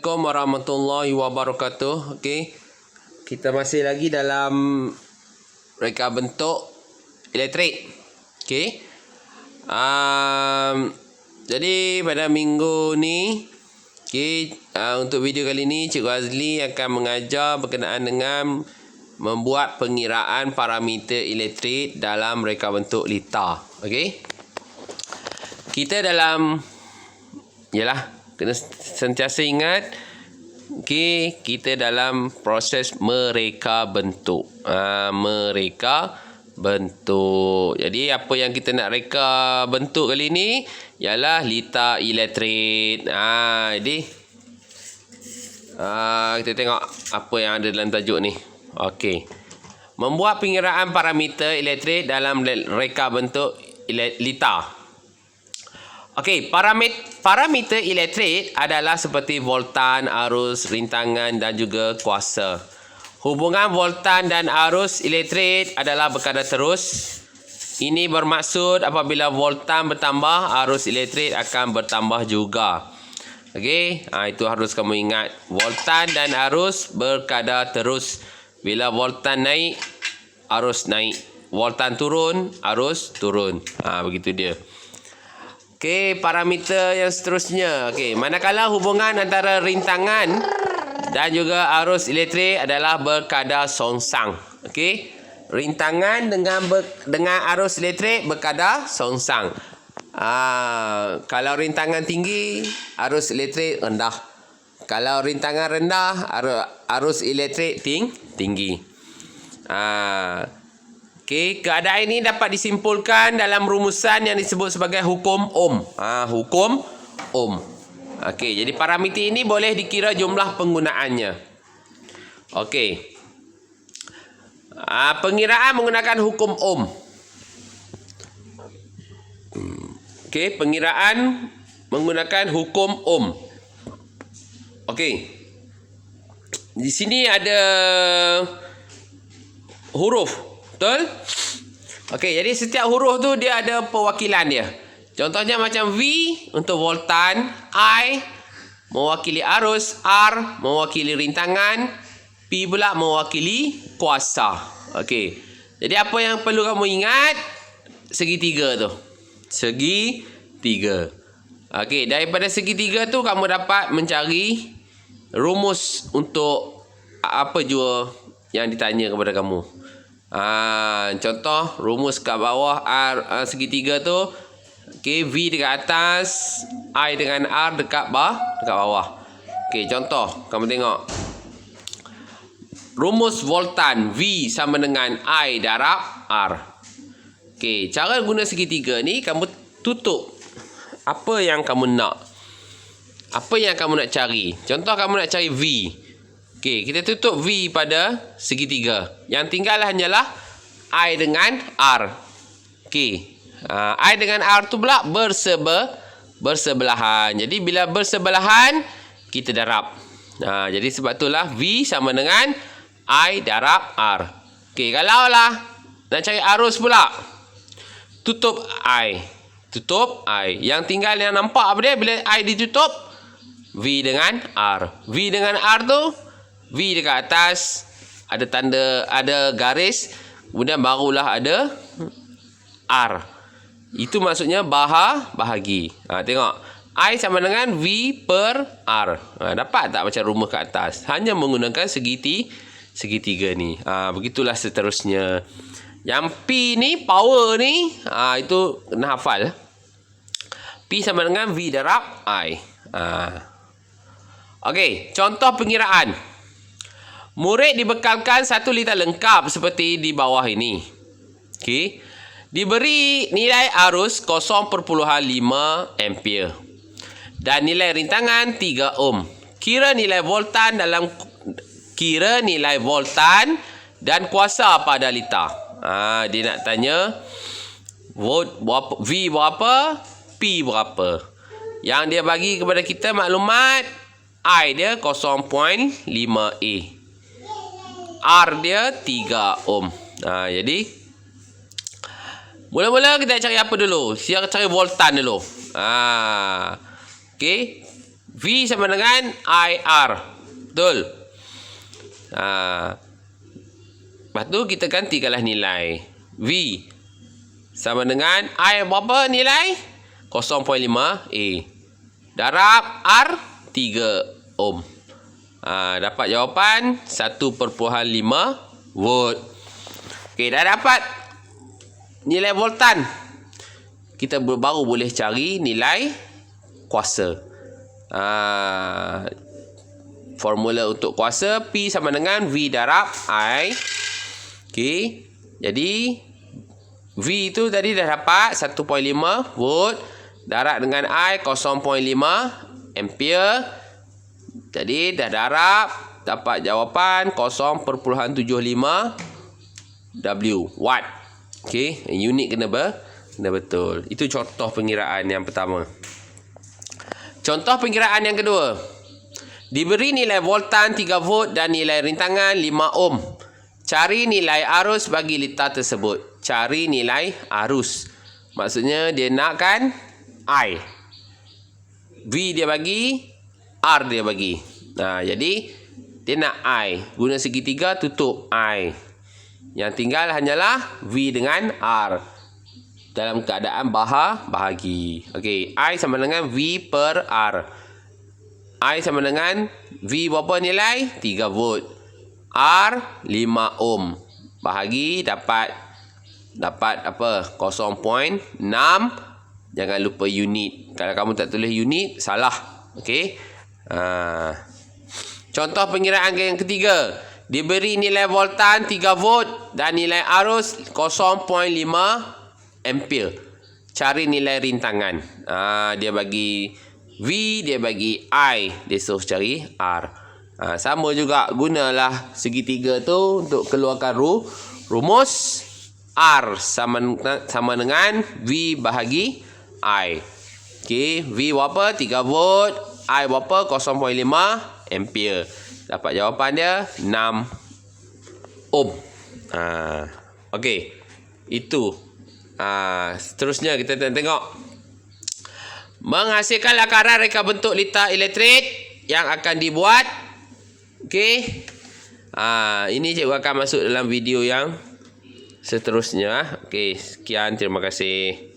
Assalamualaikum warahmatullahi wabarakatuh. Okey. Kita masih lagi dalam reka bentuk elektrik. Okey. Jadi pada minggu ni, untuk video kali ni Cikgu Azli akan mengajar berkenaan dengan membuat pengiraan parameter elektrik dalam reka bentuk litar. Okey. Kita kena sentiasa ingat, kita dalam proses mereka bentuk. Mereka bentuk. Jadi apa yang kita nak reka bentuk kali ni ialah litar elektrik. Jadi kita tengok apa yang ada dalam tajuk ni. Okey. Membuat pengiraan parameter elektrik dalam reka bentuk litar. Okey, parameter elektrik adalah seperti voltan, arus, rintangan dan juga kuasa. Hubungan voltan dan arus elektrik adalah berkadar terus. Ini bermaksud apabila voltan bertambah, arus elektrik akan bertambah juga. Okey, itu harus kamu ingat. Voltan dan arus berkadar terus. Bila voltan naik, arus naik. Voltan turun, arus turun. Begitu dia. Okey, parameter yang seterusnya. Okey, manakala hubungan antara rintangan dan juga arus elektrik adalah berkadar songsang. Okey, rintangan dengan arus elektrik berkadar songsang. Kalau rintangan tinggi, arus elektrik rendah. Kalau rintangan rendah, arus elektrik tinggi. Okey, keadaan ini dapat disimpulkan dalam rumusan yang disebut sebagai hukum Ohm. Hukum Ohm. Okey, jadi parameter ini boleh dikira jumlah penggunaannya. Okey. Pengiraan menggunakan hukum Ohm. Okey, pengiraan menggunakan hukum Ohm. Okey. Di sini ada huruf. Betul? Okey, jadi setiap huruf tu dia ada perwakilan dia. Contohnya macam V untuk voltan, I mewakili arus, R mewakili rintangan, P pula mewakili kuasa. Okey. Jadi apa yang perlu kamu ingat? Segitiga tu. Segitiga. Okey, daripada segitiga tu kamu dapat mencari rumus untuk apa jua yang ditanya kepada kamu. Contoh rumus kat bawah segitiga tu. Okey, V dekat atas, I dengan R dekat bawah. Okey, contoh kamu tengok. Rumus voltan V sama dengan I darab R. Okey, cara guna segitiga ni kamu tutup apa yang kamu nak. Apa yang kamu nak cari. Contoh kamu nak cari V. Okey, kita tutup V pada segitiga. Yang tinggal hanyalah I dengan R. Okey. I dengan R tu pula bersebelahan. Jadi bila bersebelahan, kita darab. Jadi sebab itulah V sama dengan I darab R. Okey, kalaulah nak cari arus pula, tutup I. Tutup I. Yang tinggal yang nampak apa dia bila I ditutup? V dengan R. V dengan R tu, V dekat atas, ada tanda, ada garis, kemudian barulah ada R. Itu maksudnya bahagi. Tengok. I sama dengan V per R. Dapat tak macam rumus kat atas? Hanya menggunakan segitiga ni. Begitulah seterusnya. Yang P ni, power ni, itu kena hafal. P sama dengan V darab I. Okey, contoh pengiraan. Murid dibekalkan 1 litar lengkap seperti di bawah ini. Okey. Diberi nilai arus 0.5 ampere dan nilai rintangan 3 ohm. Kira nilai voltan dan kuasa pada litar. Dia nak tanya volt berapa, V berapa, P berapa. Yang dia bagi kepada kita maklumat, I dia 0.5A. R dia 3 ohm. Jadi mula-mula kita cari apa dulu? Siap cari voltan dulu. Okey. V V sama dengan IR. Betul? Lepas tu kita gantikanlah nilai. V sama dengan I berapa nilai? 0.5 A. Darab R 3 ohm. Dapat jawapan 1.5 volt. Okey, dah dapat nilai voltan. Kita baru boleh cari nilai kuasa. Formula untuk kuasa P sama dengan V darab I. Okey. Jadi V itu tadi dah dapat 1.5 volt darab dengan I 0.5 ampere. Jadi dah darab dapat jawapan 0.75 W watt. Okey, unit kena betul. Itu contoh pengiraan yang pertama. Contoh pengiraan yang kedua. Diberi nilai voltan 3 volt dan nilai rintangan 5 ohm. Cari nilai arus bagi litar tersebut. Cari nilai arus. Maksudnya dia nakkan I. V dia bagi, R dia bagi. Jadi dia nak I. Guna segitiga tutup I. Yang tinggal hanyalah V dengan R. Dalam keadaan bahagi. Okey, I sama dengan V per R. I sama dengan V berapa nilai? 3 volt. R 5 ohm. Bahagi dapat apa? 0.6. Jangan lupa unit. Kalau kamu tak tulis unit, salah. Okey. Contoh pengiraan yang ketiga. Diberi nilai voltan 3 volt dan nilai arus 0.5 ampere. Cari nilai rintangan. Dia bagi V, dia bagi I. Dia suruh cari R. Sama juga, gunalah segitiga tu untuk keluarkan rumus R sama dengan V bahagi I. Okey, V berapa? 3 volt. I berapa? 0.5 ampere. Dapat jawapan dia 6 ohm. Okey. Itu. Seterusnya kita tengok. Menghasilkan lakaran reka bentuk litar elektrik yang akan dibuat. Okey. Ini cikgu akan masuk dalam video yang seterusnya. Okey, sekian, terima kasih.